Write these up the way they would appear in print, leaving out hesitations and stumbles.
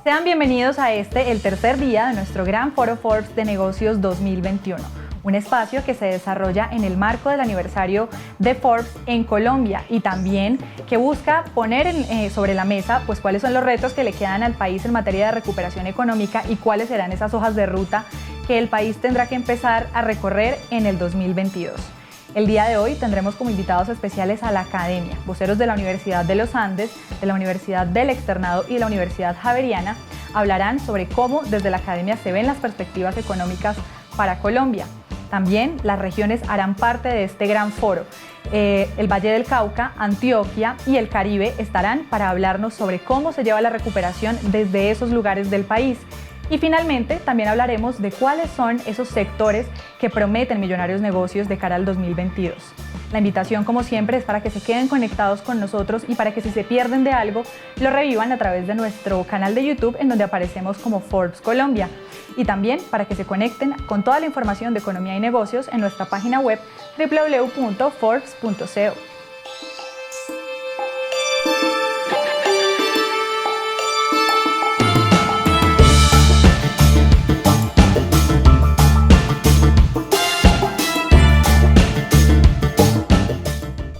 Sean bienvenidos a el tercer día de nuestro Gran Foro Forbes de Negocios 2021, un espacio que se desarrolla en el marco del aniversario de Forbes en Colombia y también que busca poner sobre la mesa pues cuáles son los retos que le quedan al país en materia de recuperación económica y cuáles serán esas hojas de ruta que el país tendrá que empezar a recorrer en el 2022. El día de hoy tendremos como invitados especiales a la academia, voceros de la Universidad de los Andes, de la Universidad del Externado y de la Universidad Javeriana. Hablarán sobre cómo desde la academia se ven las perspectivas económicas para Colombia. También las regiones harán parte de este gran foro. El Valle del Cauca, Antioquia y el Caribe estarán para hablarnos sobre cómo se lleva la recuperación desde esos lugares del país. Y finalmente, también hablaremos de cuáles son esos sectores que prometen millonarios negocios de cara al 2022. La invitación, como siempre, es para que se queden conectados con nosotros y para que si se pierden de algo, lo revivan a través de nuestro canal de YouTube, en donde aparecemos como Forbes Colombia. Y también para que se conecten con toda la información de economía y negocios en nuestra página web www.forbes.co.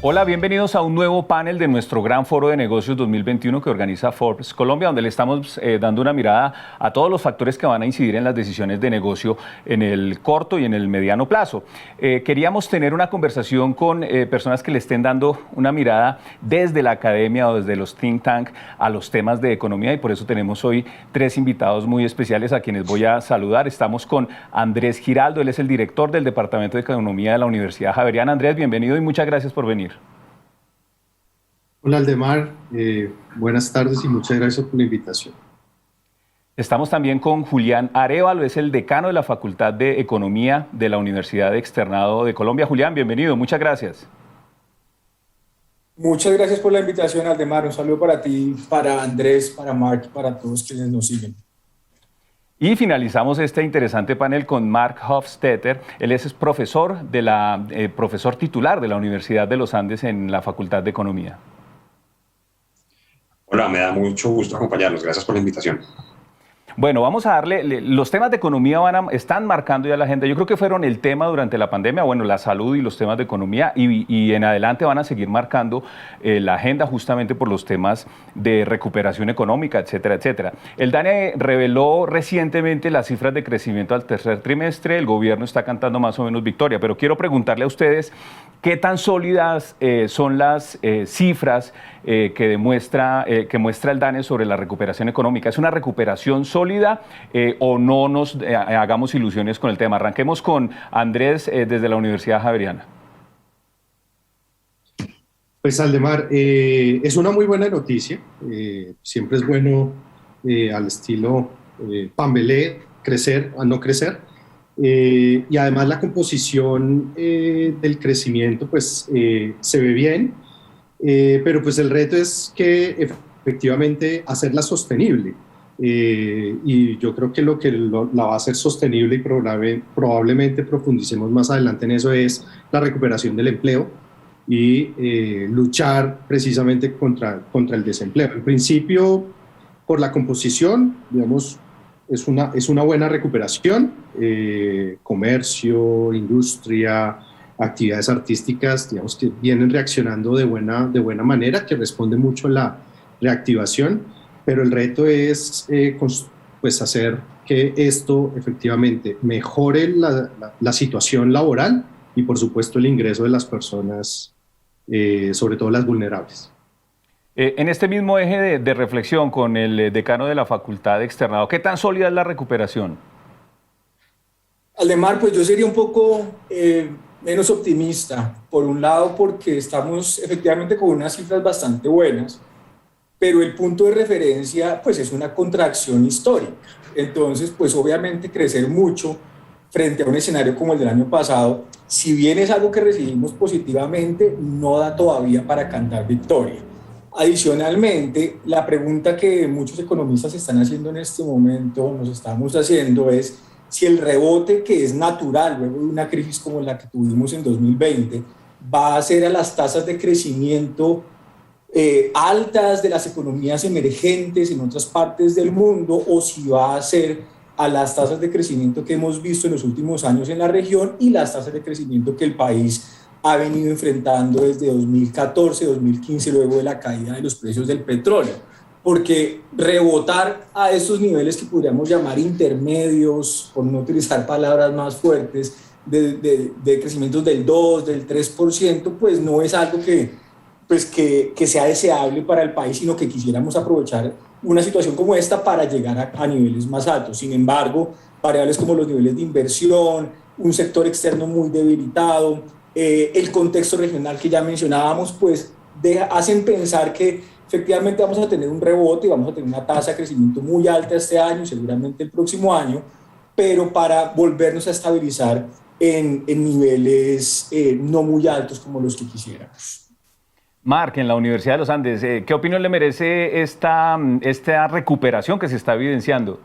Hola, bienvenidos a un nuevo panel de nuestro Gran Foro de Negocios 2021 que organiza Forbes Colombia, donde le estamos dando una mirada a todos los factores que van a incidir en las decisiones de negocio en el corto y en el mediano plazo. Queríamos tener una conversación con personas que le estén dando una mirada desde la academia o desde los think tank a los temas de economía, y por eso tenemos hoy tres invitados muy especiales a quienes voy a saludar. Estamos con Andrés Giraldo, él es el director del Departamento de Economía de la Universidad Javeriana. Andrés, bienvenido y muchas gracias por venir. Hola Aldemar, buenas tardes y muchas gracias por la invitación. Estamos también con Julián Arévalo, es el decano de la Facultad de Economía de la Universidad de Externado de Colombia. Julián, bienvenido, muchas gracias. Muchas gracias por la invitación, Aldemar. Un saludo para ti, para Andrés, para Mark, para todos quienes nos siguen. Y finalizamos este interesante panel con Mark Hofstetter. Él es profesor titular de la Universidad de los Andes en la Facultad de Economía. Hola, me da mucho gusto acompañarlos. Gracias por la invitación. Bueno, vamos a darle, los temas de economía están marcando ya la agenda. Yo creo que fueron el tema durante la pandemia, bueno, la salud y los temas de economía, y en adelante van a seguir marcando la agenda justamente por los temas de recuperación económica, etcétera, etcétera. El DANE reveló recientemente las cifras de crecimiento al tercer trimestre. El gobierno está cantando más o menos victoria, pero quiero preguntarle a ustedes qué tan sólidas son las cifras que muestra el DANE sobre la recuperación económica. ¿Es una recuperación sólida o no nos hagamos ilusiones con el tema? Arranquemos con Andrés desde la Universidad Javeriana. Pues Aldemar, es una muy buena noticia. Siempre es bueno al estilo Pambelé crecer a no crecer. Y además la composición del crecimiento pues se ve bien, pero pues el reto es que efectivamente hacerla sostenible. Y yo creo que lo que la va a hacer sostenible y probablemente profundicemos más adelante en eso es la recuperación del empleo y luchar precisamente contra el desempleo. En principio, por la composición, digamos, es una buena recuperación, comercio, industria, actividades artísticas, digamos que vienen reaccionando de buena manera, que responde mucho a la reactivación. Pero el reto es pues hacer que esto efectivamente mejore la situación laboral y por supuesto el ingreso de las personas, sobre todo las vulnerables. En este mismo eje de reflexión con el decano de la Facultad de Externado, ¿qué tan sólida es la recuperación? Aldemar, pues yo sería un poco menos optimista. Por un lado, porque estamos efectivamente con unas cifras bastante buenas, pero el punto de referencia pues es una contracción histórica. Entonces, pues obviamente crecer mucho frente a un escenario como el del año pasado, si bien es algo que recibimos positivamente, no da todavía para cantar victoria. Adicionalmente, la pregunta que muchos economistas están haciendo en este momento, nos estamos haciendo, es si el rebote que es natural luego de una crisis como la que tuvimos en 2020 va a hacer a las tasas de crecimiento altas de las economías emergentes en otras partes del mundo o si va a ser a las tasas de crecimiento que hemos visto en los últimos años en la región y las tasas de crecimiento que el país ha venido enfrentando desde 2014, 2015, luego de la caída de los precios del petróleo. Porque rebotar a estos niveles que podríamos llamar intermedios, por no utilizar palabras más fuertes, de crecimientos del 2, del 3%, pues no es algo que sea deseable para el país, sino que quisiéramos aprovechar una situación como esta para llegar a niveles más altos. Sin embargo, variables como los niveles de inversión, un sector externo muy debilitado, el contexto regional que ya mencionábamos, pues hacen pensar que efectivamente vamos a tener un rebote y vamos a tener una tasa de crecimiento muy alta este año, seguramente el próximo año, pero para volvernos a estabilizar en niveles no muy altos como los que quisiéramos. Marc, en la Universidad de los Andes, ¿qué opinión le merece esta recuperación que se está evidenciando?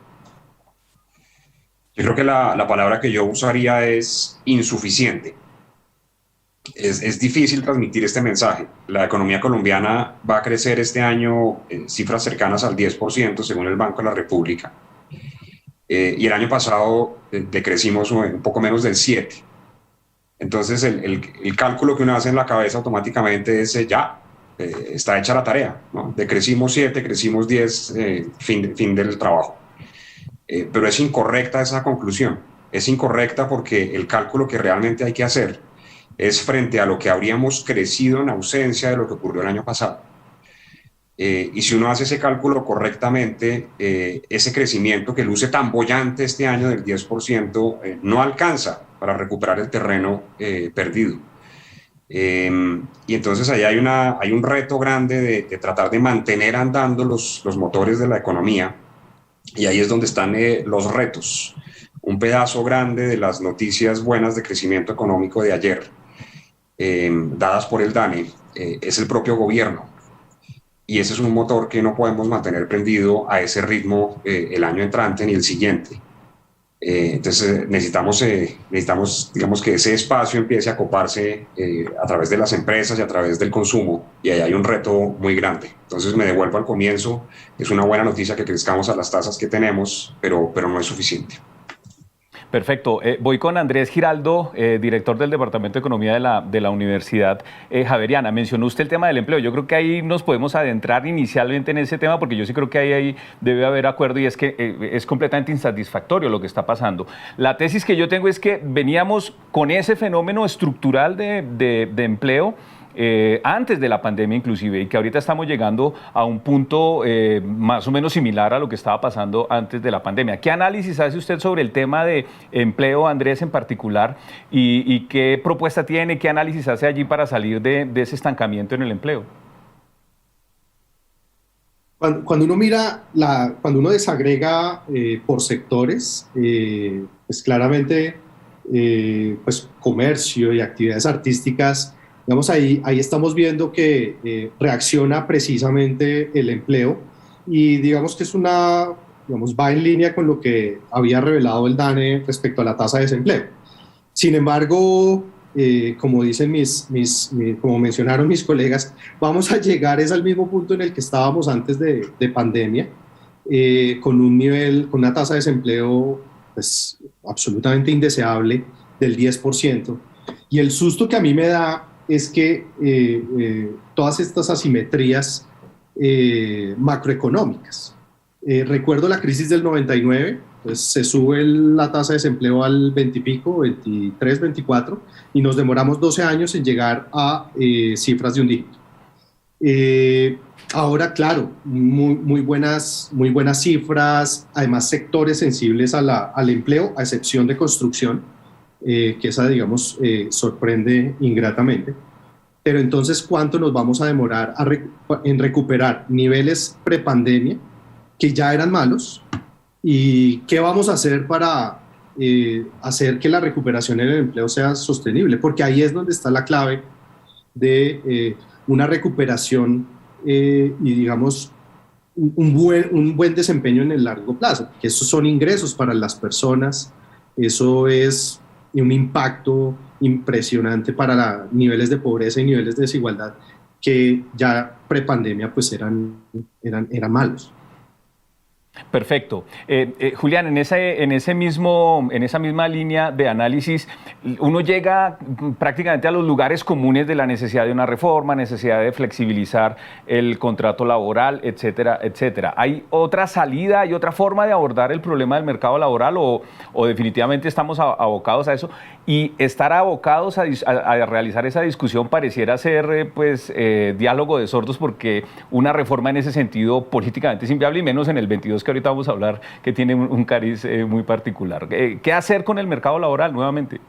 Yo creo que la palabra que yo usaría es insuficiente. Es difícil transmitir este mensaje. La economía colombiana va a crecer este año en cifras cercanas al 10% según el Banco de la República. Y el año pasado decrecimos un poco menos del 7%. Entonces el cálculo que uno hace en la cabeza automáticamente es está hecha la tarea, ¿no? Decrecimos 7, crecimos 10, fin del trabajo. Pero es incorrecta esa conclusión. Es incorrecta porque el cálculo que realmente hay que hacer es frente a lo que habríamos crecido en ausencia de lo que ocurrió el año pasado. Y si uno hace ese cálculo correctamente, ese crecimiento que luce tan boyante este año del 10% no alcanza para recuperar el terreno perdido. Y entonces ahí hay un reto grande de tratar de mantener andando los motores de la economía, y ahí es donde están los retos. Un pedazo grande de las noticias buenas de crecimiento económico de ayer, dadas por el DANE, es el propio gobierno. Y ese es un motor que no podemos mantener prendido a ese ritmo el año entrante ni el siguiente. Entonces necesitamos, digamos, que ese espacio empiece a coparse a través de las empresas y a través del consumo, y ahí hay un reto muy grande. Entonces me devuelvo al comienzo, es una buena noticia que crezcamos a las tasas que tenemos, pero no es suficiente. Perfecto. Voy con Andrés Giraldo, director del Departamento de Economía de la Universidad Javeriana. Mencionó usted el tema del empleo. Yo creo que ahí nos podemos adentrar inicialmente en ese tema, porque yo sí creo que ahí debe haber acuerdo, y es que es completamente insatisfactorio lo que está pasando. La tesis que yo tengo es que veníamos con ese fenómeno estructural de empleo antes de la pandemia inclusive, y que ahorita estamos llegando a un punto más o menos similar a lo que estaba pasando antes de la pandemia. ¿Qué análisis hace usted sobre el tema de empleo, Andrés, en particular, y qué propuesta tiene, qué análisis hace allí para salir de ese estancamiento en el empleo? Cuando uno mira, cuando uno desagrega por sectores, pues claramente pues comercio y actividades artísticas, digamos, ahí estamos viendo que reacciona precisamente el empleo, y digamos que va en línea con lo que había revelado el DANE respecto a la tasa de desempleo. Sin embargo, como dicen como mencionaron mis colegas, vamos a llegar al mismo punto en el que estábamos antes de pandemia, con una tasa de desempleo pues absolutamente indeseable del 10%. Y el susto que a mí me da es que todas estas asimetrías macroeconómicas. Recuerdo la crisis del 99, pues se sube la tasa de desempleo al 20 y pico, 23, 24, y nos demoramos 12 años en llegar a cifras de un dígito. Ahora, claro, muy buenas cifras, además sectores sensibles al empleo, a excepción de construcción, que esa, digamos, sorprende ingratamente. Pero entonces, ¿cuánto nos vamos a demorar en recuperar niveles prepandemia, que ya eran malos? ¿Y qué vamos a hacer para hacer que la recuperación en el empleo sea sostenible? Porque ahí es donde está la clave de una recuperación y, digamos, un buen desempeño en el largo plazo, que esos son ingresos para las personas, eso es un impacto impresionante para niveles de pobreza y niveles de desigualdad que ya prepandemia pues eran malos. Perfecto. Julián, en esa misma línea de análisis, uno llega prácticamente a los lugares comunes de la necesidad de una reforma, necesidad de flexibilizar el contrato laboral, etcétera, etcétera. ¿Hay otra salida, hay otra forma de abordar el problema del mercado laboral o definitivamente estamos abocados a eso? Y estar abocados a realizar esa discusión pareciera ser diálogo de sordos, porque una reforma en ese sentido políticamente es inviable, y menos en el 22 que ahorita vamos a hablar, que tiene un cariz muy particular. ¿Qué hacer con el mercado laboral nuevamente?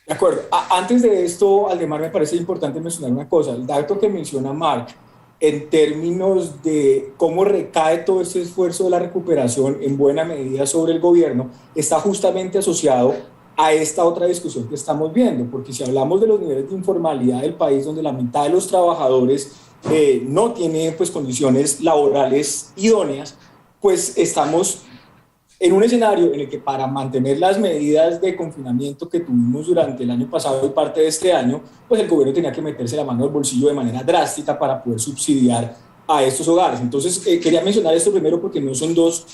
De acuerdo. Antes de esto, Aldemar, me parece importante mencionar una cosa. El dato que menciona Marc, en términos de cómo recae todo este esfuerzo de la recuperación en buena medida sobre el gobierno, está justamente asociado a esta otra discusión que estamos viendo, porque si hablamos de los niveles de informalidad del país, donde la mitad de los trabajadores no tiene pues condiciones laborales idóneas, pues estamos en un escenario en el que, para mantener las medidas de confinamiento que tuvimos durante el año pasado y parte de este año, pues el gobierno tenía que meterse la mano al bolsillo de manera drástica para poder subsidiar a estos hogares. Entonces, quería mencionar esto primero porque no son dos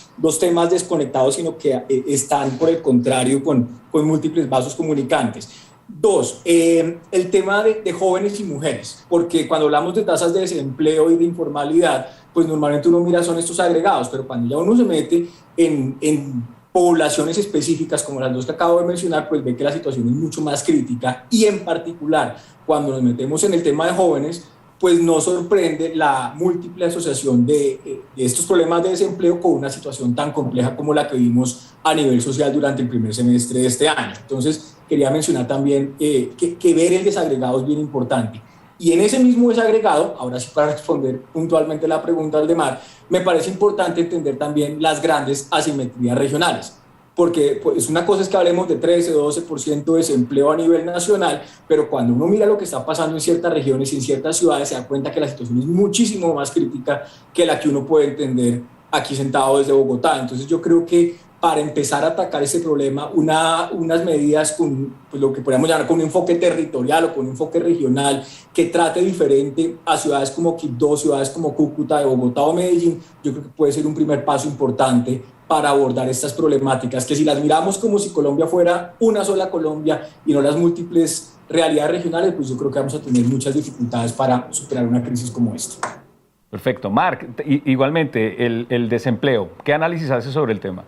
temas desconectados, sino que están, por el contrario, con múltiples vasos comunicantes. Dos, el tema de jóvenes y mujeres, porque cuando hablamos de tasas de desempleo y de informalidad, pues normalmente uno mira son estos agregados, pero cuando ya uno se mete en poblaciones específicas como las dos que acabo de mencionar, pues ve que la situación es mucho más crítica, y en particular cuando nos metemos en el tema de jóvenes, pues no sorprende la múltiple asociación de estos problemas de desempleo con una situación tan compleja como la que vimos a nivel social durante el primer semestre de este año. Entonces, quería mencionar también que ver el desagregado es bien importante. Y en ese mismo desagregado, ahora sí para responder puntualmente la pregunta del Aldemar, me parece importante entender también las grandes asimetrías regionales. Porque pues, una cosa es que hablemos de 13 o 12% de desempleo a nivel nacional, pero cuando uno mira lo que está pasando en ciertas regiones y en ciertas ciudades, se da cuenta que la situación es muchísimo más crítica que la que uno puede entender aquí sentado desde Bogotá. Entonces yo creo que para empezar a atacar ese problema, unas medidas con pues, lo que podríamos llamar con un enfoque territorial o con un enfoque regional que trate diferente a ciudades como Quibdó, ciudades como Cúcuta, de Bogotá o Medellín, yo creo que puede ser un primer paso importante para abordar estas problemáticas, que si las miramos como si Colombia fuera una sola Colombia y no las múltiples realidades regionales, pues yo creo que vamos a tener muchas dificultades para superar una crisis como esta. Perfecto. Marc, igualmente, el desempleo, ¿qué análisis hace sobre el tema?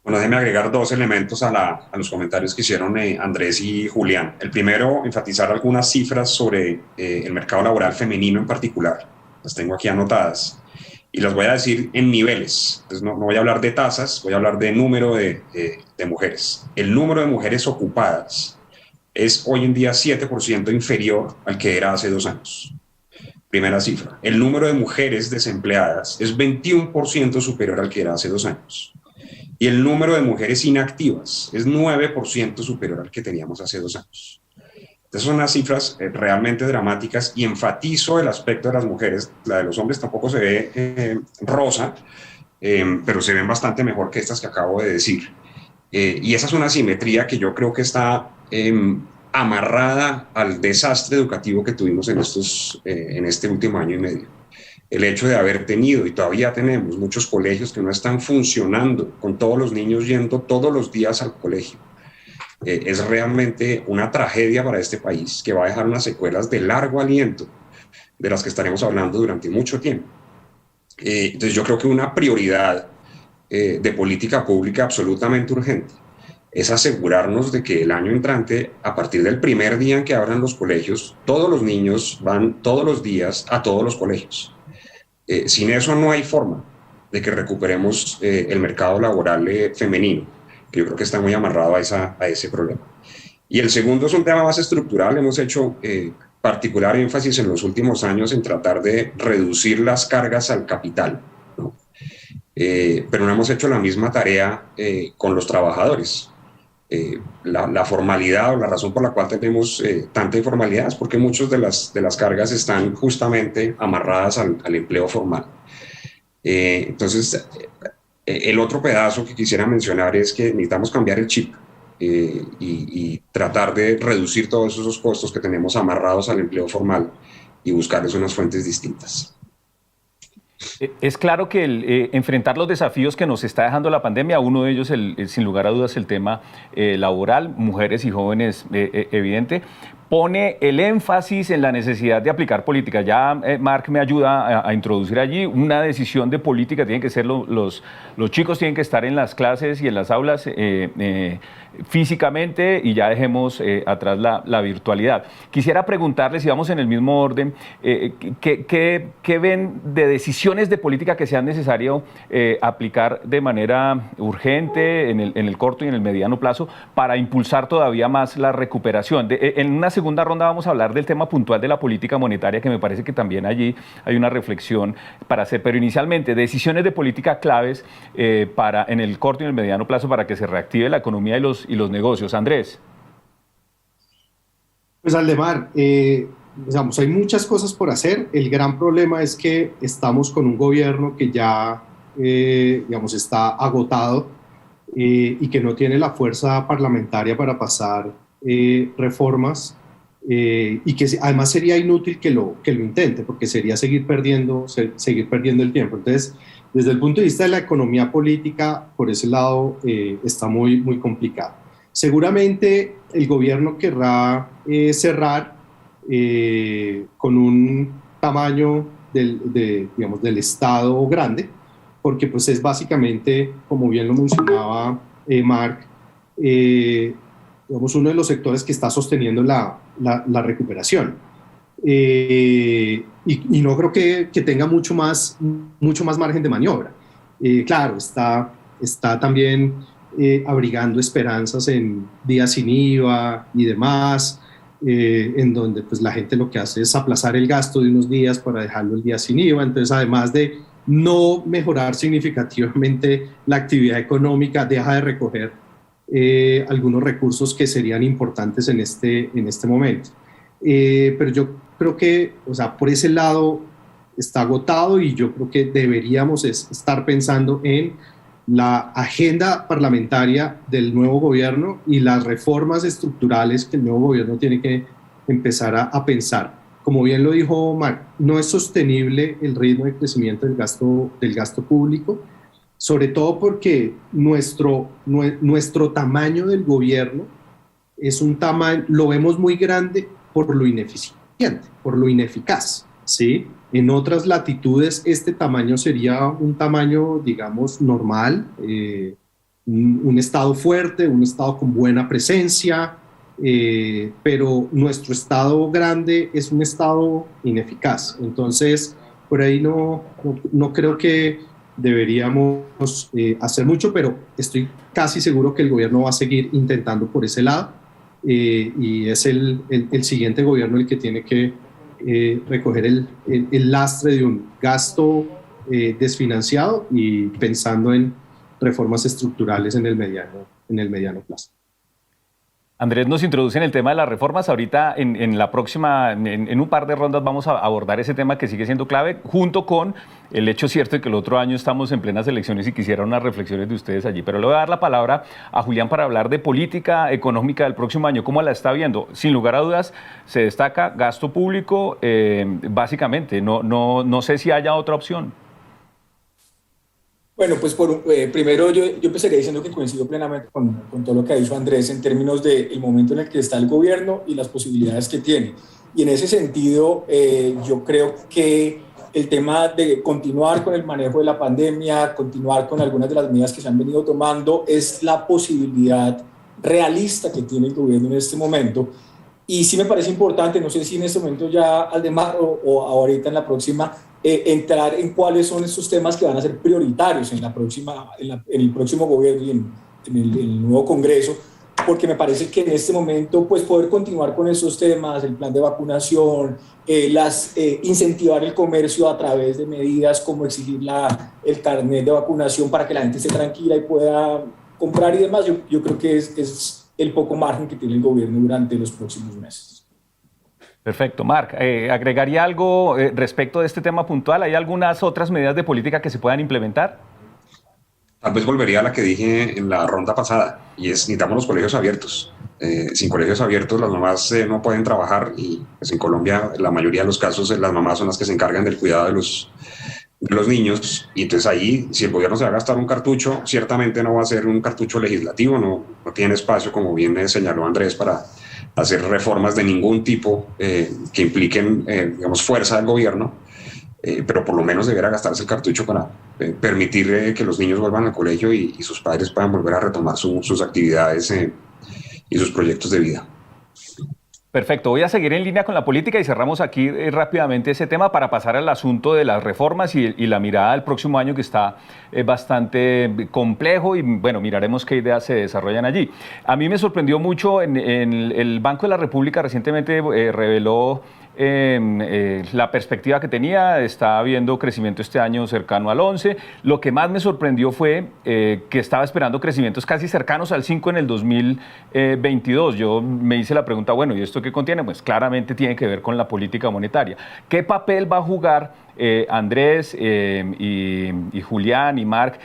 Bueno, déjeme agregar dos elementos a los comentarios que hicieron Andrés y Julián. El primero, enfatizar algunas cifras sobre el mercado laboral femenino en particular. Las tengo aquí anotadas y las voy a decir en niveles. Entonces no voy a hablar de tasas, voy a hablar de número de mujeres. El número de mujeres ocupadas es hoy en día 7% inferior al que era hace 2 años. Primera cifra. El número de mujeres desempleadas es 21% superior al que era hace 2 años. Y el número de mujeres inactivas es 9% superior al que teníamos hace 2 años. Entonces son unas cifras realmente dramáticas, y enfatizo el aspecto de las mujeres. La de los hombres tampoco se ve rosa, pero se ven bastante mejor que estas que acabo de decir. Y esa es una simetría que yo creo que está amarrada al desastre educativo que tuvimos en este último año y medio. El hecho de haber tenido, y todavía tenemos, muchos colegios que no están funcionando, con todos los niños yendo todos los días al colegio, es realmente una tragedia para este país, que va a dejar unas secuelas de largo aliento, de las que estaremos hablando durante mucho tiempo. Entonces yo creo que una prioridad de política pública absolutamente urgente es asegurarnos de que el año entrante, a partir del primer día en que abran los colegios, todos los niños van todos los días a todos los colegios. Sin eso no hay forma de que recuperemos el mercado laboral femenino, que yo creo que está muy amarrado a ese problema. Y el segundo es un tema más estructural. Hemos hecho particular énfasis en los últimos años en tratar de reducir las cargas al capital, ¿no? Pero no hemos hecho la misma tarea con los trabajadores. La formalidad, o la razón por la cual tenemos tanta informalidad, es porque muchas de las cargas están justamente amarradas al empleo formal. Entonces, el otro pedazo que quisiera mencionar es que necesitamos cambiar el chip. y tratar de reducir todos esos costos que tenemos amarrados al empleo formal y buscarles unas fuentes distintas. Es claro que enfrentar los desafíos que nos está dejando la pandemia, uno de ellos, sin lugar a dudas, el tema laboral, mujeres y jóvenes, evidente, pone el énfasis en la necesidad de aplicar política. Ya Marc me ayuda a introducir allí una decisión de política. Tienen que ser los chicos tienen que estar en las clases y en las aulas físicamente, y ya dejemos atrás la virtualidad. Quisiera preguntarles, si vamos en el mismo orden, ¿qué ven de decisiones de política que sean necesario aplicar de manera urgente en el corto y en el mediano plazo para impulsar todavía más la recuperación? En una segunda ronda vamos a hablar del tema puntual de la política monetaria, que me parece que también allí hay una reflexión para hacer, pero inicialmente decisiones de política claves en el corto y en el mediano plazo para que se reactive la economía y los negocios. Andrés. Pues Aldemar, digamos, hay muchas cosas por hacer. El gran problema es que estamos con un gobierno que ya, digamos, está agotado y que no tiene la fuerza parlamentaria para pasar reformas y que además sería inútil que lo intente, porque sería seguir perdiendo el tiempo. Entonces, desde el punto de vista de la economía política, por ese lado está muy, muy complicado. Seguramente el gobierno querrá cerrar con un tamaño del Estado grande, porque pues es básicamente, como bien lo mencionaba Marc, digamos, uno de los sectores que está sosteniendo la recuperación. Y no creo que tenga mucho más margen de maniobra. Claro, está también abrigando esperanzas en días sin IVA y demás, en donde pues la gente lo que hace es aplazar el gasto de unos días para dejarlo el día sin IVA. Entonces, además de no mejorar significativamente la actividad económica, deja de recoger algunos recursos que serían importantes en este momento. Pero yo creo que, o sea, por ese lado está agotado, y yo creo que deberíamos estar pensando en la agenda parlamentaria del nuevo gobierno y las reformas estructurales que el nuevo gobierno tiene que empezar a pensar. Como bien lo dijo Marc, no es sostenible el ritmo de crecimiento del gasto público, sobre todo porque nuestro tamaño del gobierno es un tamaño, lo vemos muy grande por lo ineficiente, por lo ineficaz, ¿sí? En otras latitudes este tamaño sería un tamaño, digamos, normal, un Estado fuerte, un Estado con buena presencia, pero nuestro Estado grande es un Estado ineficaz. Entonces, por ahí no creo que deberíamos hacer mucho, pero estoy casi seguro que el gobierno va a seguir intentando por ese lado, y es el siguiente gobierno el que tiene que recoger el lastre de un gasto desfinanciado y pensando en reformas estructurales en el mediano plazo. Andrés nos introduce en el tema de las reformas. Ahorita en un par de rondas vamos a abordar ese tema que sigue siendo clave, junto con el hecho cierto de que el otro año estamos en plenas elecciones y quisiera unas reflexiones de ustedes allí. Pero le voy a dar la palabra a Julián para hablar de política económica del próximo año. ¿Cómo la está viendo? Sin lugar a dudas, se destaca gasto público, básicamente. No sé si haya otra opción. Bueno, pues primero yo empezaría diciendo que coincido plenamente con todo lo que ha dicho Andrés en términos del momento en el que está el gobierno y las posibilidades que tiene. Y en ese sentido, yo creo que el tema de continuar con el manejo de la pandemia, continuar con algunas de las medidas que se han venido tomando, es la posibilidad realista que tiene el gobierno en este momento. Y sí me parece importante, no sé si en este momento ya Aldemar o ahorita en la próxima, entrar en cuáles son estos temas que van a ser prioritarios en el próximo gobierno y en el nuevo Congreso, porque me parece que en este momento pues poder continuar con esos temas, el plan de vacunación, incentivar el comercio a través de medidas como exigir el carnet de vacunación para que la gente esté tranquila y pueda comprar y demás, yo creo que es el poco margen que tiene el gobierno durante los próximos meses. Perfecto. Marc, ¿agregaría algo respecto de este tema puntual? ¿Hay algunas otras medidas de política que se puedan implementar? Tal vez volvería a la que dije en la ronda pasada, y es necesitamos los colegios abiertos. Sin colegios abiertos las mamás no pueden trabajar y pues, en Colombia la mayoría de los casos las mamás son las que se encargan del cuidado de los niños, y entonces ahí si el gobierno se va a gastar un cartucho, ciertamente no va a ser un cartucho legislativo, no tiene espacio, como bien señaló Andrés, para hacer reformas de ningún tipo que impliquen digamos, fuerza del gobierno, pero por lo menos deberá gastarse el cartucho para permitir que los niños vuelvan al colegio y sus padres puedan volver a retomar sus actividades y sus proyectos de vida. Perfecto, voy a seguir en línea con la política y cerramos aquí rápidamente ese tema para pasar al asunto de las reformas y la mirada al próximo año, que está bastante complejo, y bueno, miraremos qué ideas se desarrollan allí. A mí me sorprendió mucho, en el Banco de la República recientemente reveló la perspectiva que tenía, está habiendo crecimiento este año cercano al 11. Lo que más me sorprendió fue que estaba esperando crecimientos casi cercanos al 5 en el 2022. Yo me hice la pregunta, bueno, ¿y esto qué contiene? Pues claramente tiene que ver con la política monetaria. ¿Qué papel va a jugar Andrés y Julián y Marc,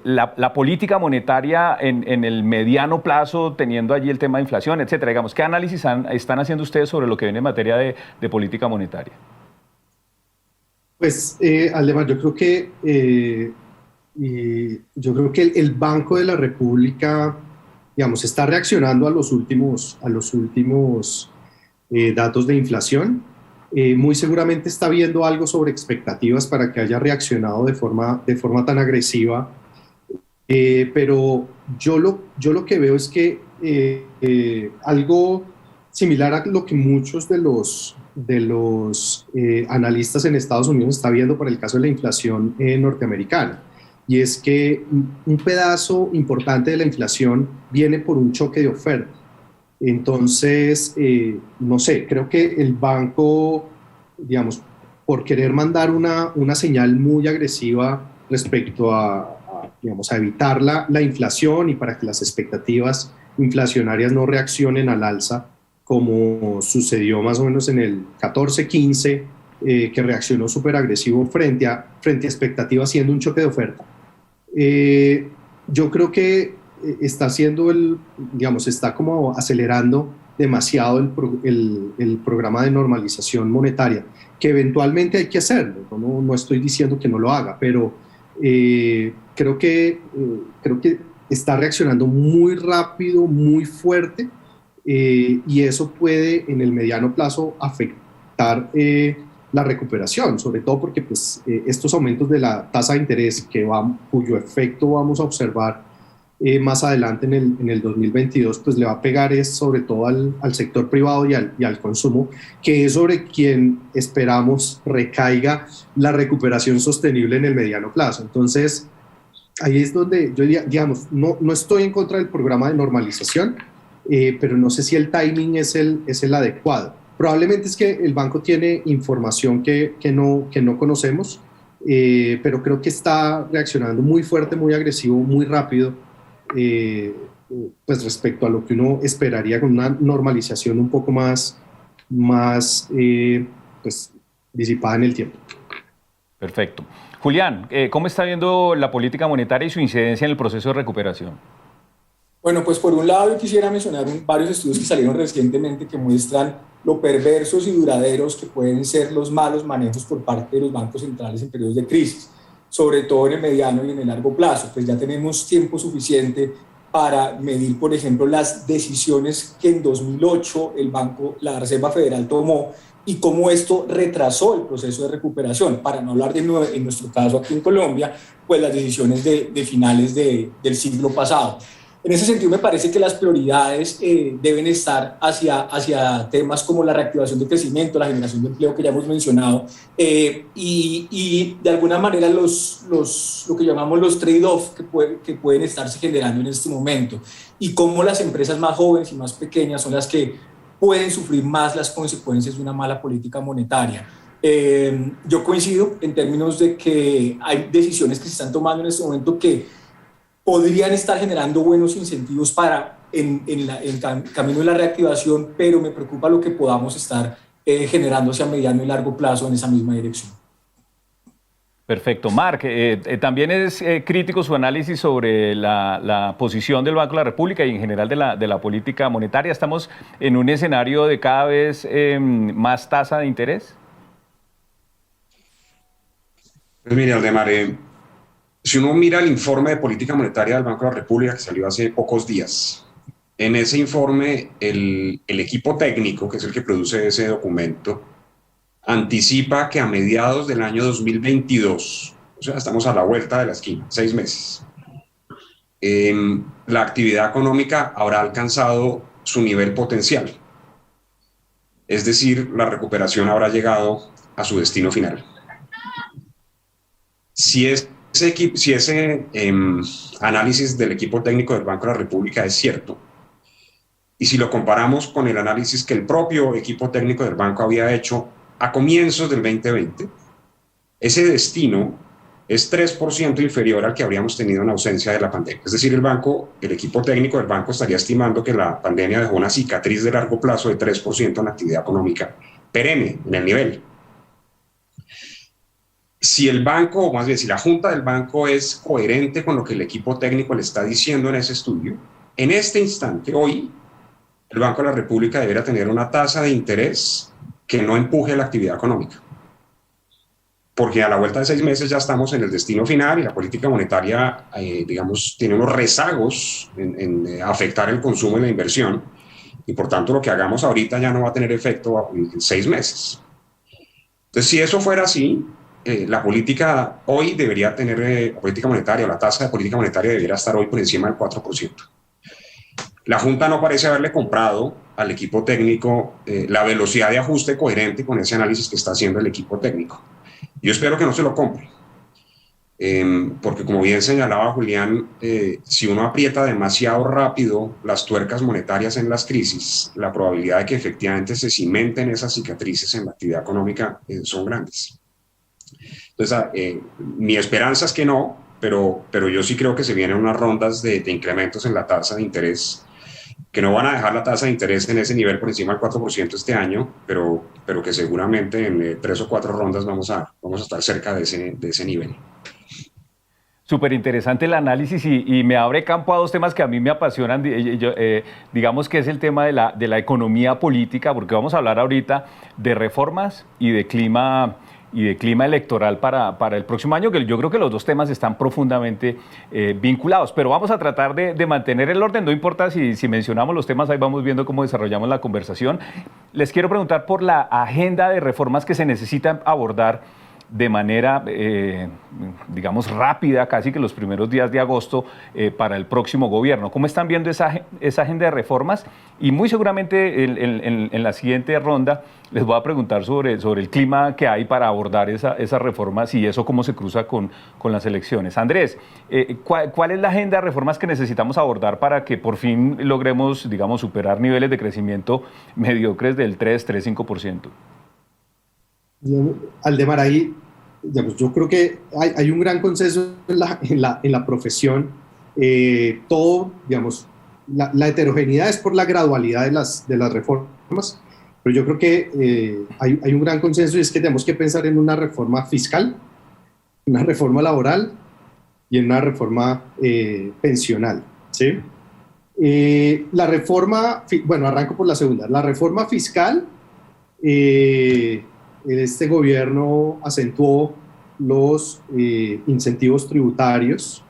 la política monetaria en el mediano plazo, teniendo allí el tema de inflación, etcétera? Digamos, ¿qué análisis están haciendo ustedes sobre lo que viene en materia de política monetaria? Pues, Aldemar, yo creo que el Banco de la República, digamos, está reaccionando a los últimos datos de inflación. Muy seguramente está viendo algo sobre expectativas para que haya reaccionado de forma tan agresiva, pero yo lo que veo es que algo similar a lo que muchos de los analistas en Estados Unidos están viendo para el caso de la inflación norteamericana, y es que un pedazo importante de la inflación viene por un choque de oferta. Entonces, no sé, creo que el banco, digamos, por querer mandar una señal muy agresiva respecto digamos, a evitar la inflación y para que las expectativas inflacionarias no reaccionen al alza, como sucedió más o menos en el 14-15, que reaccionó súper agresivo frente a expectativas, siendo un choque de oferta. Yo creo que está haciendo digamos, está como acelerando demasiado el programa de normalización monetaria, que eventualmente hay que hacerlo. No estoy diciendo que no lo haga, pero creo que está reaccionando muy rápido, muy fuerte, y eso puede en el mediano plazo afectar la recuperación, sobre todo porque pues, estos aumentos de la tasa de interés cuyo efecto vamos a observar más adelante en el 2022, pues le va a pegar sobre todo al sector privado y al consumo, que es sobre quien esperamos recaiga la recuperación sostenible en el mediano plazo. Entonces, ahí es donde yo diría, digamos, no estoy en contra del programa de normalización, pero no sé si el timing es el adecuado. Probablemente es que el banco tiene información que no conocemos, pero creo que está reaccionando muy fuerte, muy agresivo, muy rápido, pues respecto a lo que uno esperaría con una normalización un poco más pues, disipada en el tiempo. Perfecto. Julián, ¿cómo está viendo la política monetaria y su incidencia en el proceso de recuperación? Bueno, pues por un lado yo quisiera mencionar varios estudios que salieron recientemente que muestran lo perversos y duraderos que pueden ser los malos manejos por parte de los bancos centrales en periodos de crisis, sobre todo en el mediano y en el largo plazo. Pues ya tenemos tiempo suficiente para medir, por ejemplo, las decisiones que en 2008 la Reserva Federal tomó y cómo esto retrasó el proceso de recuperación. Para no hablar en nuestro caso aquí en Colombia, pues las decisiones de finales del siglo pasado. En ese sentido, me parece que las prioridades deben estar hacia temas como la reactivación de crecimiento, la generación de empleo que ya hemos mencionado, y de alguna manera lo que llamamos los trade-off que pueden estarse generando en este momento, y cómo las empresas más jóvenes y más pequeñas son las que pueden sufrir más las consecuencias de una mala política monetaria. Yo coincido en términos de que hay decisiones que se están tomando en este momento que podrían estar generando buenos incentivos en el camino de la reactivación, pero me preocupa lo que podamos estar generando hacia mediano y largo plazo en esa misma dirección. Perfecto. Marc, también es crítico su análisis sobre la posición del Banco de la República y en general de la política monetaria. ¿Estamos en un escenario de cada vez más tasa de interés? Pues mire, Aldemar, si uno mira el informe de política monetaria del Banco de la República que salió hace pocos días, en ese informe el equipo técnico, que es el que produce ese documento, anticipa que a mediados del año 2022, o sea, estamos a la vuelta de la esquina, 6 meses, la actividad económica habrá alcanzado su nivel potencial. Es decir, la recuperación habrá llegado a su destino final. Si ese análisis del equipo técnico del Banco de la República es cierto, y si lo comparamos con el análisis que el propio equipo técnico del banco había hecho a comienzos del 2020, ese destino es 3% inferior al que habríamos tenido en ausencia de la pandemia. Es decir, el equipo técnico del banco estaría estimando que la pandemia dejó una cicatriz de largo plazo de 3% en la actividad económica perenne, en el nivel. Si el banco, o más bien si la junta del banco es coherente con lo que el equipo técnico le está diciendo en ese estudio, en este instante, hoy, el Banco de la República debería tener una tasa de interés que no empuje la actividad económica. Porque a la vuelta de 6 meses ya estamos en el destino final y la política monetaria, digamos, tiene unos rezagos en afectar el consumo y la inversión, y por tanto lo que hagamos ahorita ya no va a tener efecto en 6 meses. Entonces, si eso fuera así, la política hoy debería tener, la política monetaria, la tasa de política monetaria debería estar hoy por encima del 4%. La Junta no parece haberle comprado al equipo técnico la velocidad de ajuste coherente con ese análisis que está haciendo el equipo técnico. Yo espero que no se lo compre, porque como bien señalaba Julián, si uno aprieta demasiado rápido las tuercas monetarias en las crisis, la probabilidad de que efectivamente se cimenten esas cicatrices en la actividad económica son grandes. Entonces, mi esperanza es que no, pero yo sí creo que se vienen unas rondas de incrementos en la tasa de interés, que no van a dejar la tasa de interés en ese nivel por encima del 4% este año, pero que seguramente en 3 o 4 rondas vamos a estar cerca de ese nivel. Súper interesante el análisis y me abre campo a 2 temas que a mí me apasionan, digamos que es el tema de la economía política, porque vamos a hablar ahorita de reformas y de clima electoral para el próximo año, que yo creo que los 2 temas están profundamente vinculados, pero vamos a tratar de mantener el orden, no importa si mencionamos los temas, ahí vamos viendo cómo desarrollamos la conversación. Les quiero preguntar por la agenda de reformas que se necesitan abordar de manera, digamos, rápida, casi que los primeros días de agosto para el próximo gobierno. ¿Cómo están viendo esa agenda de reformas? Y muy seguramente en la siguiente ronda les voy a preguntar sobre el clima que hay para abordar esas reformas y eso cómo se cruza con las elecciones. Andrés, ¿cuál es la agenda de reformas que necesitamos abordar para que por fin logremos, digamos, superar niveles de crecimiento mediocres del 3-5%? Aldemar, ahí, digamos, yo creo que hay un gran consenso en la profesión. Todo, digamos, la heterogeneidad es por la gradualidad de las reformas, pero yo creo que hay un gran consenso y es que tenemos que pensar en una reforma fiscal, una reforma laboral y en una reforma pensional, ¿sí? La reforma, bueno, arranco por la segunda. La reforma fiscal, este gobierno acentuó los incentivos tributarios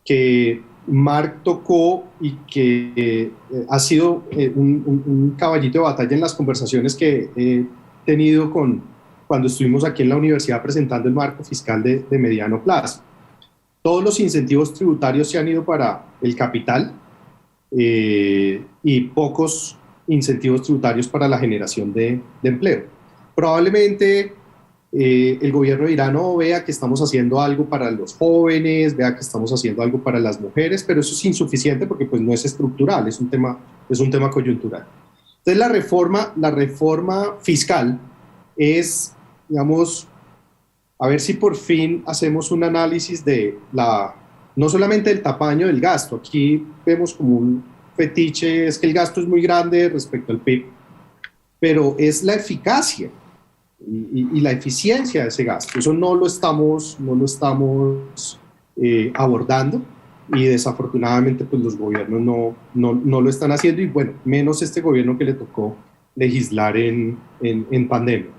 que Marc tocó y que ha sido un caballito de batalla en las conversaciones que he tenido cuando estuvimos aquí en la universidad presentando el marco fiscal de mediano plazo. Todos los incentivos tributarios se han ido para el capital y pocos incentivos tributarios para la generación de empleo. Probablemente el gobierno irano vea que estamos haciendo algo para los jóvenes, vea que estamos haciendo algo para las mujeres, pero eso es insuficiente porque pues, no es estructural, es un tema coyuntural. Entonces la reforma fiscal es, digamos, a ver si por fin hacemos un análisis de no solamente del tamaño del gasto, aquí vemos como un fetiche, es que el gasto es muy grande respecto al PIB, pero es la eficacia y la eficiencia de ese gasto. Eso no lo estamos abordando, y desafortunadamente pues los gobiernos no lo están haciendo, y bueno, menos este gobierno que le tocó legislar en pandemia.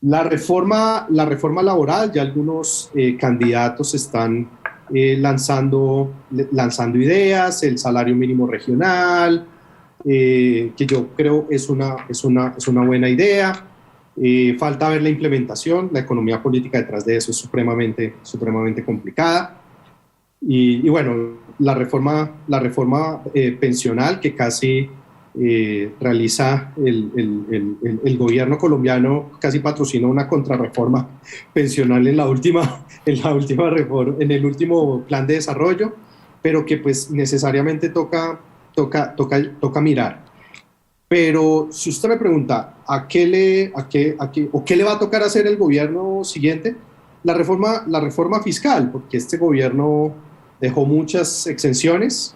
La reforma laboral, ya algunos candidatos están lanzando ideas, el salario mínimo regional, que yo creo es una buena idea. Falta ver la implementación, la economía política detrás de eso es supremamente complicada. Y bueno, la reforma pensional que casi realiza el gobierno colombiano, casi patrocina una contrarreforma pensional en el último plan de desarrollo, pero que pues necesariamente toca mirar. Pero si usted me pregunta qué le va a tocar hacer el gobierno siguiente, la reforma fiscal, porque este gobierno dejó muchas exenciones,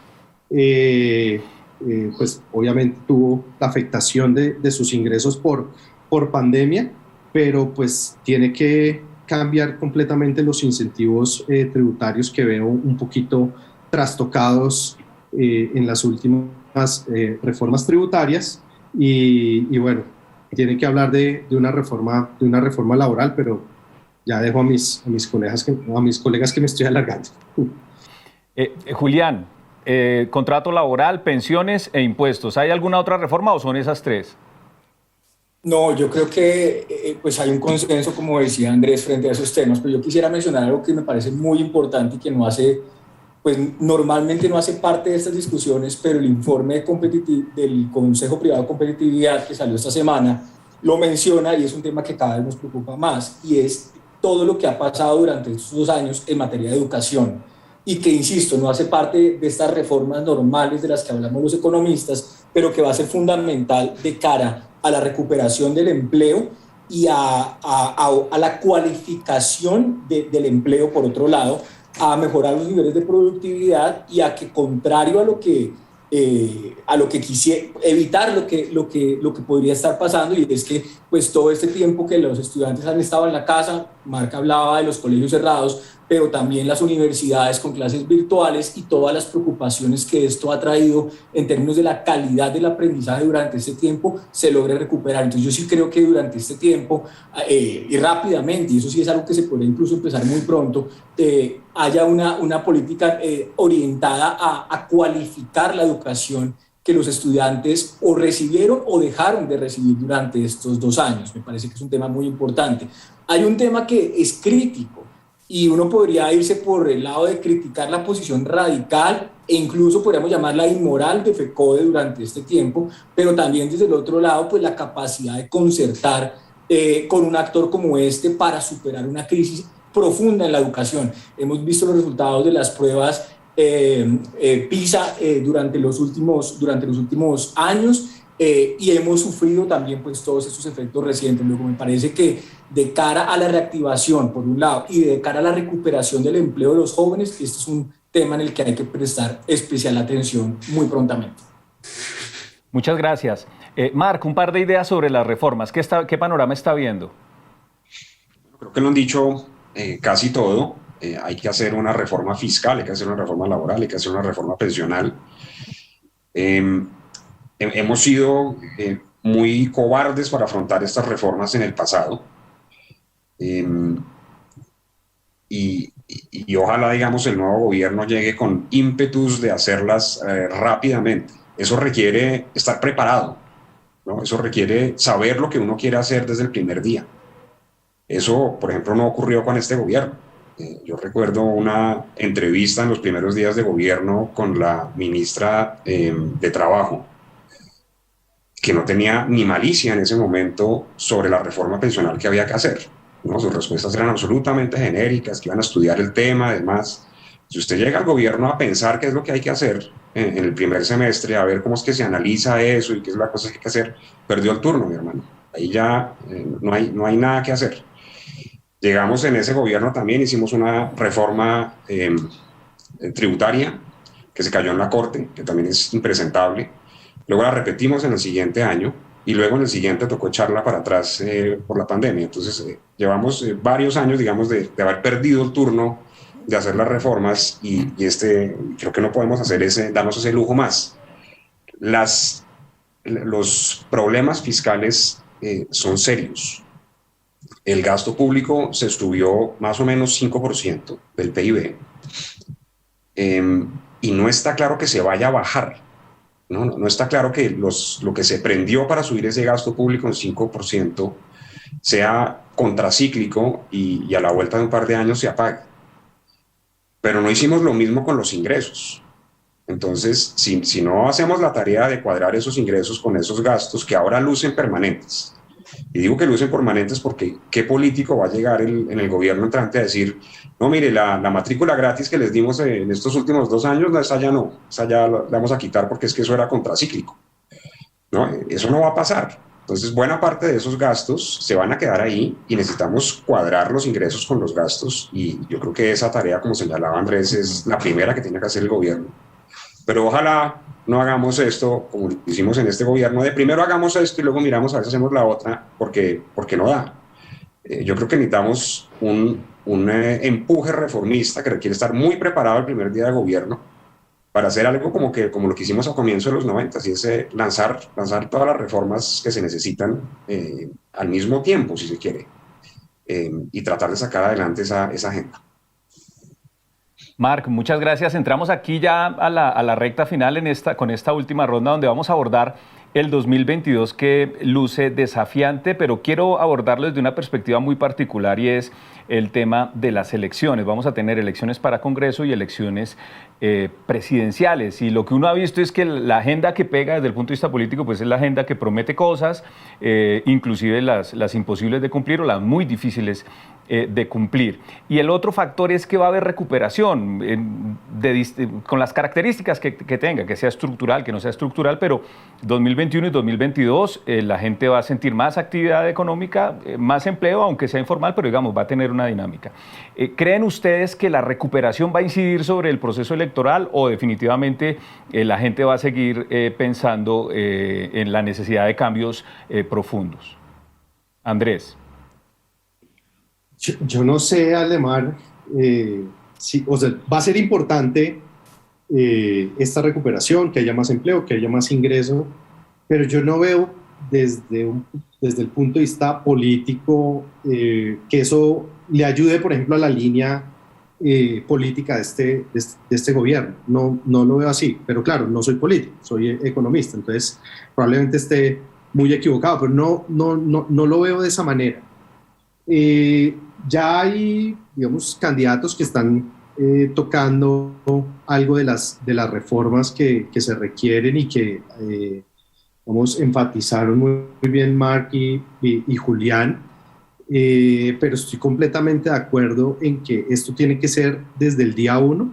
pues obviamente tuvo la afectación de sus ingresos por pandemia, pero pues tiene que cambiar completamente los incentivos tributarios que veo un poquito trastocados en las últimas reformas tributarias, y bueno, tiene que hablar de una reforma laboral, pero ya dejo a mis colegas que me estoy alargando. Julián, contrato laboral, pensiones e impuestos. ¿Hay alguna otra reforma o son esas tres? No, yo creo que pues hay un consenso, como decía Andrés, frente a esos temas, pero yo quisiera mencionar algo que me parece muy importante y que normalmente no hace parte de estas discusiones, pero el informe del Consejo Privado de Competitividad que salió esta semana lo menciona, y es un tema que cada vez nos preocupa más, y es todo lo que ha pasado durante estos 2 años en materia de educación, y que, insisto, no hace parte de estas reformas normales de las que hablamos los economistas, pero que va a ser fundamental de cara a la recuperación del empleo y a la cualificación del empleo, por otro lado, a mejorar los niveles de productividad, y a que, contrario a lo que quisiera evitar lo que podría estar pasando, y es que pues todo este tiempo que los estudiantes han estado en la casa, Marc hablaba de los colegios cerrados, pero también las universidades con clases virtuales y todas las preocupaciones que esto ha traído en términos de la calidad del aprendizaje durante este tiempo, se logre recuperar. Entonces yo sí creo que durante este tiempo y rápidamente, y eso sí es algo que se puede incluso empezar muy pronto, haya una política orientada a cualificar la educación que los estudiantes o recibieron o dejaron de recibir durante estos 2 años. Me parece que es un tema muy importante. Hay un tema que es crítico, y uno podría irse por el lado de criticar la posición radical e incluso podríamos llamarla inmoral de FECODE durante este tiempo, pero también desde el otro lado pues la capacidad de concertar con un actor como este para superar una crisis profunda en la educación. Hemos visto los resultados de las pruebas PISA durante los últimos años, y hemos sufrido también pues todos estos efectos recientes. Luego me parece que de cara a la reactivación por un lado y de cara a la recuperación del empleo de los jóvenes, este es un tema en el que hay que prestar especial atención muy prontamente. Muchas gracias. Marc, un par de ideas sobre las reformas. ¿Qué panorama está viendo? Creo que lo han dicho casi todo. Hay que hacer una reforma fiscal, hay que hacer una reforma laboral, hay que hacer una reforma pensional. Hemos sido muy cobardes para afrontar estas reformas en el pasado, y ojalá, digamos, el nuevo gobierno llegue con ímpetus de hacerlas rápidamente. Eso requiere estar preparado, ¿no? Eso requiere saber lo que uno quiere hacer desde el primer día. Eso, por ejemplo, no ocurrió con este gobierno. Yo recuerdo una entrevista en los primeros días de gobierno con la ministra de Trabajo, que no tenía ni malicia en ese momento sobre la reforma pensional que había que hacer, ¿no? Sus respuestas eran absolutamente genéricas, que iban a estudiar el tema, además. Si usted llega al gobierno a pensar qué es lo que hay que hacer en el primer semestre, a ver cómo es que se analiza eso y qué es la cosa que hay que hacer, perdió el turno, mi hermano. Ahí ya no hay nada que hacer. Llegamos en ese gobierno también, hicimos una reforma tributaria que se cayó en la Corte, que también es impresentable. Luego la repetimos en el siguiente año, y luego en el siguiente tocó echarla para atrás por la pandemia. Entonces, llevamos varios años, digamos, de haber perdido el turno de hacer las reformas y creo que no podemos darnos ese lujo más. Los problemas fiscales son serios. El gasto público se subió más o menos 5% del PIB y no está claro que se vaya a bajar. No está claro que lo que se prendió para subir ese gasto público en 5% sea contracíclico y a la vuelta de un par de años se apague. Pero no hicimos lo mismo con los ingresos. Entonces, si no hacemos la tarea de cuadrar esos ingresos con esos gastos que ahora lucen permanentes, y digo que lucen permanentes porque ¿qué político va a llegar en el gobierno entrante a decir, no, mire, la matrícula gratis que les dimos en estos últimos 2 años, esa ya la vamos a quitar porque es que eso era contracíclico? ¿No? Eso no va a pasar. Entonces, buena parte de esos gastos se van a quedar ahí y necesitamos cuadrar los ingresos con los gastos, y yo creo que esa tarea, como señalaba Andrés, es la primera que tiene que hacer el gobierno. Pero ojalá no hagamos esto como lo hicimos en este gobierno, de primero hagamos esto y luego miramos a ver si hacemos la otra, porque no da. Yo creo que necesitamos un empuje reformista que requiere estar muy preparado el primer día de gobierno para hacer algo como lo que hicimos a comienzos de los 90, y es lanzar todas las reformas que se necesitan al mismo tiempo, si se quiere, y tratar de sacar adelante esa agenda. Marc, muchas gracias. Entramos aquí ya a la recta final con esta última ronda, donde vamos a abordar el 2022, que luce desafiante, pero quiero abordarlo desde una perspectiva muy particular, y es el tema de las elecciones. Vamos a tener elecciones para Congreso y elecciones presidenciales, y lo que uno ha visto es que la agenda que pega desde el punto de vista político pues es la agenda que promete cosas, inclusive las imposibles de cumplir o las muy difíciles de cumplir. Y el otro factor es que va a haber recuperación con las características que tenga, que sea estructural, que no sea estructural, pero 2021 y 2022 la gente va a sentir más actividad económica, más empleo, aunque sea informal, pero digamos va a tener una dinámica. ¿Creen ustedes que la recuperación va a incidir sobre el proceso electoral, o definitivamente la gente va a seguir pensando en la necesidad de cambios profundos? Andrés. Yo no sé, Aldemar, o sea, va a ser importante esta recuperación, que haya más empleo, que haya más ingreso, pero yo no veo desde el punto de vista político que eso le ayude, por ejemplo, a la línea política de este gobierno. No lo veo así, pero claro, no soy político, soy economista, entonces probablemente esté muy equivocado, pero no lo veo de esa manera. Ya hay, digamos, candidatos que están tocando algo de las reformas que se requieren y que enfatizaron muy bien Marc y Julián, pero estoy completamente de acuerdo en que esto tiene que ser desde el día 1,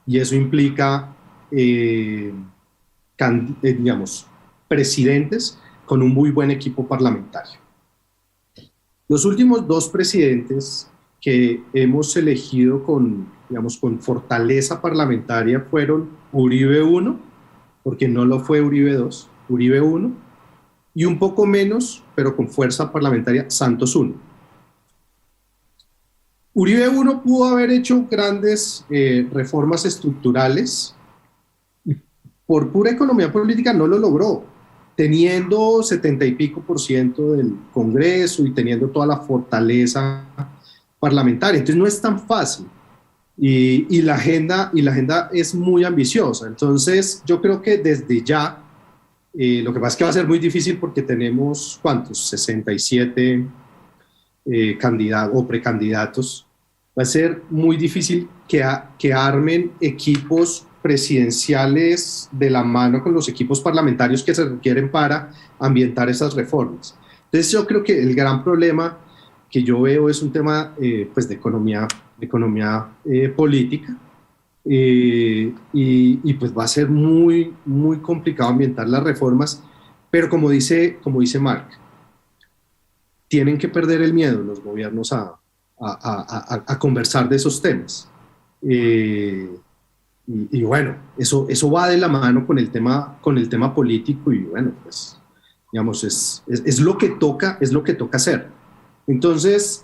y eso implica, digamos, presidentes con un muy buen equipo parlamentario. Los últimos 2 presidentes que hemos elegido con fortaleza parlamentaria fueron Uribe I, porque no lo fue Uribe II, Uribe I, y un poco menos, pero con fuerza parlamentaria, Santos I. Uribe I pudo haber hecho grandes reformas estructurales, por pura economía política no lo logró, teniendo 70 y pico % del Congreso y teniendo toda la fortaleza parlamentaria. Entonces no es tan fácil, y la agenda es muy ambiciosa. Entonces yo creo que desde ya, lo que pasa es que va a ser muy difícil porque tenemos, ¿cuántos? 67 candidatos o precandidatos. Va a ser muy difícil que armen equipos presidenciales de la mano con los equipos parlamentarios que se requieren para ambientar esas reformas. Entonces yo creo que el gran problema que yo veo es un tema pues de economía política, y pues va a ser muy, muy complicado ambientar las reformas, pero como dice Marc, tienen que perder el miedo los gobiernos a conversar de esos temas. Y bueno, eso va de la mano con el tema político, y bueno, pues digamos, es lo que toca, es lo que toca hacer. Entonces,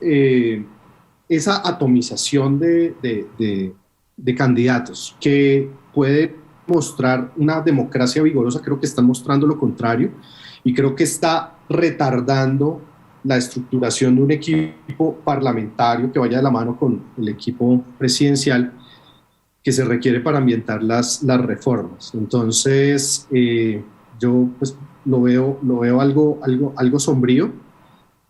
esa atomización de candidatos que puede mostrar una democracia vigorosa, creo que están mostrando lo contrario y creo que está retardando la estructuración de un equipo parlamentario que vaya de la mano con el equipo presidencial que se requiere para ambientar las reformas. Entonces, yo pues, lo veo algo sombrío,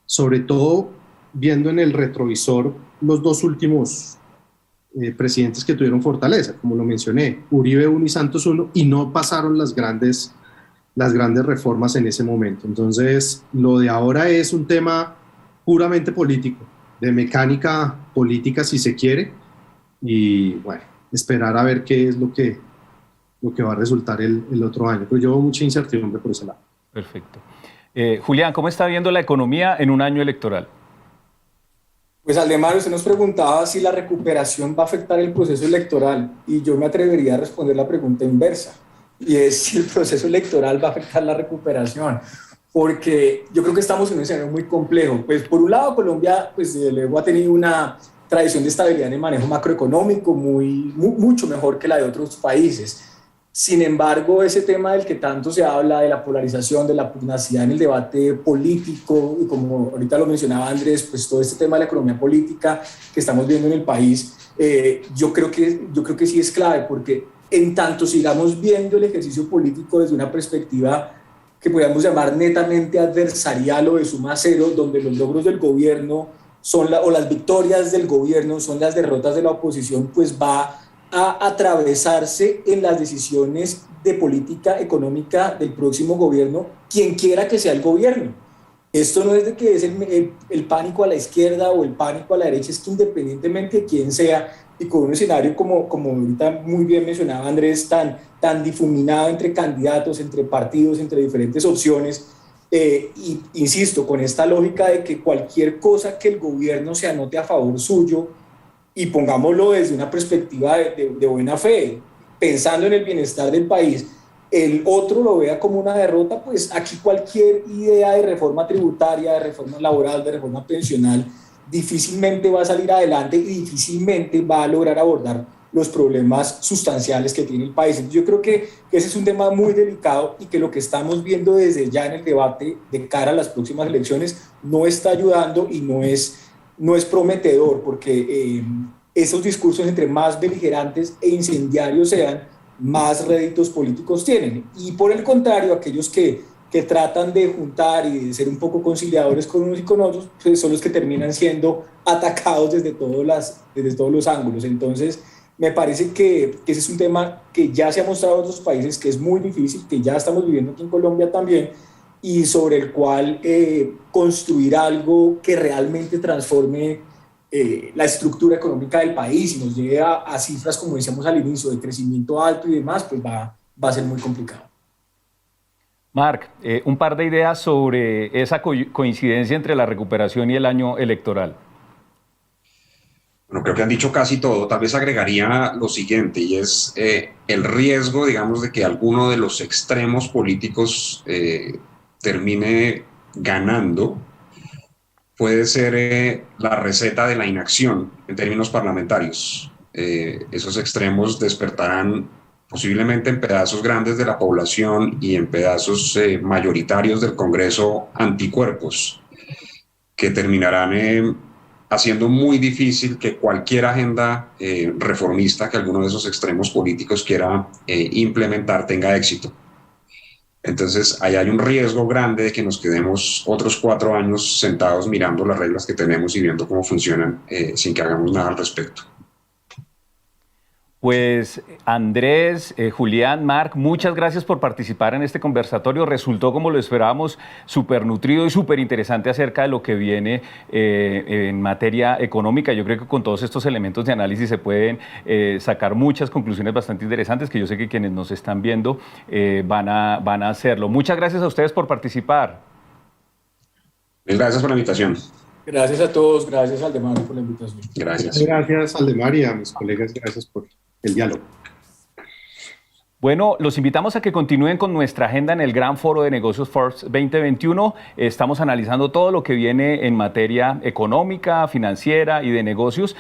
sobre todo viendo en el retrovisor los dos últimos presidentes que tuvieron fortaleza, como lo mencioné, Uribe 1 y Santos 1, y no pasaron las grandes reformas en ese momento. Entonces, lo de ahora es un tema puramente político, de mecánica política si se quiere, y bueno, esperar a ver qué es lo que va a resultar el otro año. Pero yo veo mucha incertidumbre por ese lado. Perfecto. Julián, ¿cómo está viendo la economía en un año electoral? Pues Aldemar, usted nos preguntaba si la recuperación va a afectar el proceso electoral y yo me atrevería a responder la pregunta inversa, y es si el proceso electoral va a afectar la recuperación, porque yo creo que estamos en un escenario muy complejo. Pues por un lado Colombia pues luego ha tenido una tradición de estabilidad en el manejo macroeconómico mucho mejor que la de otros países. Sin embargo, ese tema del que tanto se habla, de la polarización, de la pugnacidad en el debate político, y como ahorita lo mencionaba Andrés, pues todo este tema de la economía política que estamos viendo en el país, yo creo que sí es clave, porque en tanto sigamos viendo el ejercicio político desde una perspectiva que podríamos llamar netamente adversarial o de suma cero, donde los logros del gobierno o las victorias del gobierno son las derrotas de la oposición, pues va a atravesarse en las decisiones de política económica del próximo gobierno, quien quiera que sea el gobierno. Esto no es de que es el pánico a la izquierda o el pánico a la derecha, es que independientemente de quién sea, y con un escenario como ahorita muy bien mencionaba Andrés, tan difuminado entre candidatos, entre partidos, entre diferentes opciones, y insisto, con esta lógica de que cualquier cosa que el gobierno se anote a favor suyo, y pongámoslo desde una perspectiva de buena fe, pensando en el bienestar del país, el otro lo vea como una derrota, pues aquí cualquier idea de reforma tributaria, de reforma laboral, de reforma pensional, difícilmente va a salir adelante y difícilmente va a lograr abordar los problemas sustanciales que tiene el país. Entonces yo creo que ese es un tema muy delicado y que lo que estamos viendo desde ya en el debate de cara a las próximas elecciones no está ayudando y no es prometedor, porque esos discursos entre más beligerantes e incendiarios sean, más réditos políticos tienen. Y por el contrario, aquellos que tratan de juntar y de ser un poco conciliadores con unos y con otros, pues son los que terminan siendo atacados desde todos los ángulos. Entonces, me parece que ese es un tema que ya se ha mostrado en otros países, que es muy difícil, que ya estamos viviendo aquí en Colombia también, y sobre el cual construir algo que realmente transforme la estructura económica del país y nos lleve a cifras, como decíamos al inicio, de crecimiento alto y demás, pues va a ser muy complicado. Marc, un par de ideas sobre esa coincidencia entre la recuperación y el año electoral. Bueno, creo que han dicho casi todo. Tal vez agregaría lo siguiente, y es el riesgo, digamos, de que alguno de los extremos políticos termine ganando. Puede ser la receta de la inacción en términos parlamentarios. Esos extremos despertarán posiblemente en pedazos grandes de la población y en pedazos mayoritarios del Congreso anticuerpos, que terminarán haciendo muy difícil que cualquier agenda reformista que alguno de esos extremos políticos quiera implementar tenga éxito. Entonces, ahí hay un riesgo grande de que nos quedemos otros 4 años sentados mirando las reglas que tenemos y viendo cómo funcionan sin que hagamos nada al respecto. Pues Andrés, Julián, Marc, muchas gracias por participar en este conversatorio. Resultó, como lo esperábamos, súper nutrido y súper interesante acerca de lo que viene en materia económica. Yo creo que con todos estos elementos de análisis se pueden sacar muchas conclusiones bastante interesantes que yo sé que quienes nos están viendo van a hacerlo. Muchas gracias a ustedes por participar. Gracias por la invitación. Gracias a todos, gracias Aldemar por la invitación. Gracias. Gracias Aldemar y a mis colegas, gracias por el diálogo. Bueno, los invitamos a que continúen con nuestra agenda en el Gran Foro de Negocios Forbes 2021. Estamos analizando todo lo que viene en materia económica, financiera y de negocios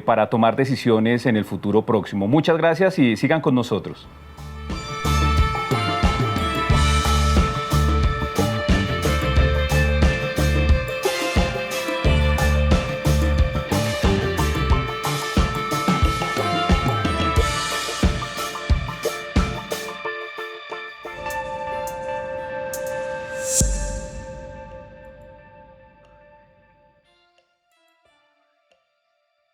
para tomar decisiones en el futuro próximo. Muchas gracias y sigan con nosotros.